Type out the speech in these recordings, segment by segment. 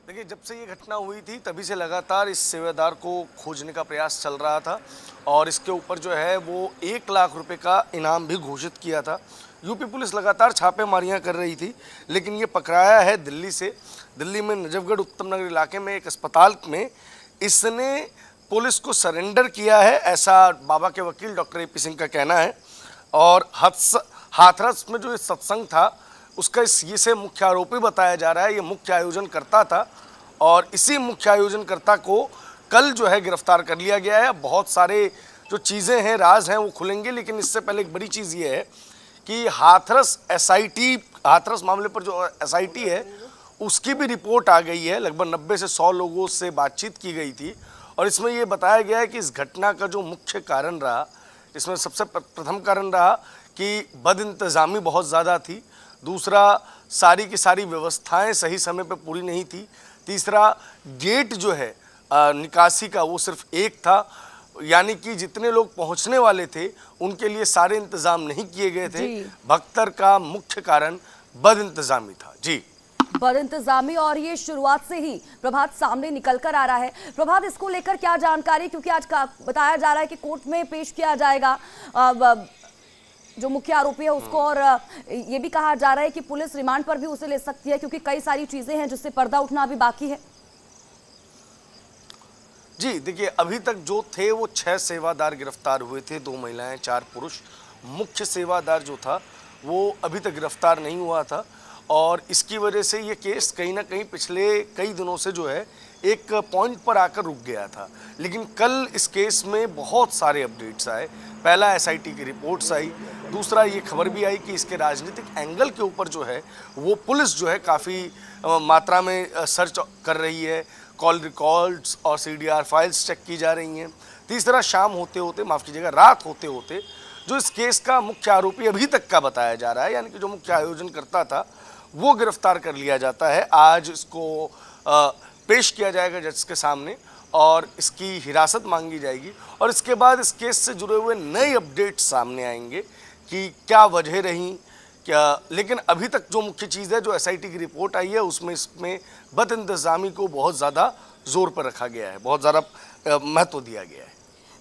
देखिए, जब से ये घटना हुई थी तभी से लगातार इस सेवादार को खोजने का प्रयास चल रहा था और इसके ऊपर जो है वो 1 लाख रुपए का इनाम भी घोषित किया था। यूपी पुलिस लगातार छापेमारियां कर रही थी, लेकिन ये पकड़ाया है दिल्ली से। दिल्ली में नजफगढ़ उत्तम नगर इलाके में एक अस्पताल में इसने पुलिस को सरेंडर किया है, ऐसा बाबा के वकील डॉक्टर AP सिंह का कहना है। और हाथरस में जो ये सत्संग था उसका इसे मुख्य आरोपी बताया जा रहा है। ये मुख्य आयोजन करता था और इसी मुख्य आयोजनकर्ता को कल जो है गिरफ्तार कर लिया गया है। बहुत सारे जो चीज़ें हैं, राज हैं, वो खुलेंगे, लेकिन इससे पहले एक बड़ी चीज़ ये है कि हाथरस मामले पर जो SIT है उसकी भी रिपोर्ट आ गई है। लगभग 90 से 100 लोगों से बातचीत की गई थी और इसमें ये बताया गया है कि इस घटना का जो मुख्य कारण रहा, इसमें सबसे प्रथम कारण रहा कि बदइंतज़ामी बहुत ज़्यादा थी। दूसरा, सारी की सारी व्यवस्थाएं सही समय पर पूरी नहीं थी। तीसरा, गेट जो है निकासी का वो सिर्फ एक था, यानी कि जितने लोग पहुंचने वाले थे उनके लिए सारे इंतजाम नहीं किए गए थे। भगदड़ का मुख्य कारण बदइंतज़ामी था। जी, बदइंतजामी, और ये शुरुआत से ही प्रभात सामने निकल कर आ रहा है। प्रभात, इसको लेकर क्या जानकारी, क्योंकि आज बताया जा रहा है कि कोर्ट में पेश किया जाएगा जो मुख्य आरोपी है उसको, और ये भी कहा जा रहा है कि पुलिस रिमांड पर भी उसे ले सकती है क्योंकि कई सारी चीजें हैं जिससे पर्दा उठना अभी बाकी है। जी देखिए, अभी तक जो थे वो 6 सेवादार गिरफ्तार हुए थे, 2 महिलाएं 4 पुरुष। मुख्य सेवादार जो था वो अभी तक गिरफ्तार नहीं हुआ था और इसकी वजह से ये केस कहीं ना कहीं पिछले कई दिनों से जो है एक पॉइंट पर आकर रुक गया था। लेकिन कल इस केस में बहुत सारे अपडेट्स आए। पहला, SIT की रिपोर्ट्स आई। दूसरा, ये खबर भी आई कि इसके राजनीतिक एंगल के ऊपर जो है वो पुलिस जो है काफ़ी मात्रा में सर्च कर रही है। कॉल रिकॉर्ड्स और CDR फाइल्स चेक की जा रही हैं। तीसरा, शाम होते होते, माफ़ कीजिएगा, रात होते होते जो इस केस का मुख्य आरोपी अभी तक का बताया जा रहा है, यानी कि जो मुख्य आयोजन करता था, वो गिरफ्तार कर लिया जाता है। आज इसको पेश किया जाएगा जज के सामने और इसकी हिरासत मांगी जाएगी और इसके बाद इस केस से जुड़े हुए नए अपडेट सामने आएंगे कि क्या वजह रही, क्या। लेकिन अभी तक जो मुख्य चीज़ है, जो SIT की रिपोर्ट आई है, उसमें इसमें बदइंतज़ामी को बहुत ज़्यादा जोर पर रखा गया है, बहुत ज़्यादा महत्व दिया गया है।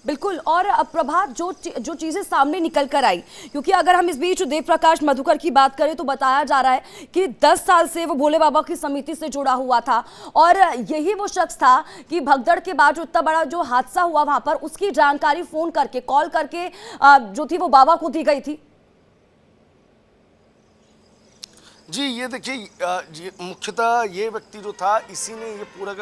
बिल्कुल। और प्रभात, जो चीजें सामने निकल कर आई, क्योंकि अगर हम इस बीच देव प्रकाश मधुकर की बात करें तो बताया जा रहा है कि 10 साल से वो भोले बाबा की समिति से जुड़ा हुआ था और यही वो शख्स था कि भगदड़ के बाद जो इतना बड़ा जो हादसा हुआ वहां पर, उसकी जानकारी फोन करके, कॉल करके जो थी वो बाबा को दी गई थी। जी, ये देखिए, मुख्यतः ये व्यक्ति जो था, इसी ने ये पूरी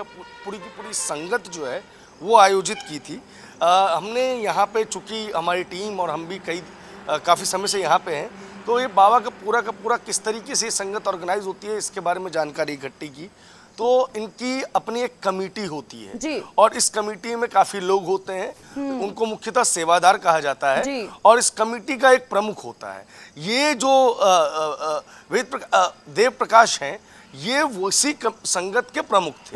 की पूरी संगत जो है वो आयोजित की थी। हमने यहाँ पे, चूँकि हमारी टीम और हम भी काफ़ी समय से यहाँ पे हैं, तो ये बाबा का पूरा किस तरीके से ये संगत ऑर्गेनाइज होती है इसके बारे में जानकारी इकट्ठी की। तो इनकी अपनी एक कमेटी होती है जी। और इस कमेटी में काफ़ी लोग होते हैं। उनको मुख्यतः सेवादार कहा जाता है जी। और इस कमेटी का एक प्रमुख होता है। ये जो देव प्रकाश हैं, ये उसी संगत के प्रमुख थे।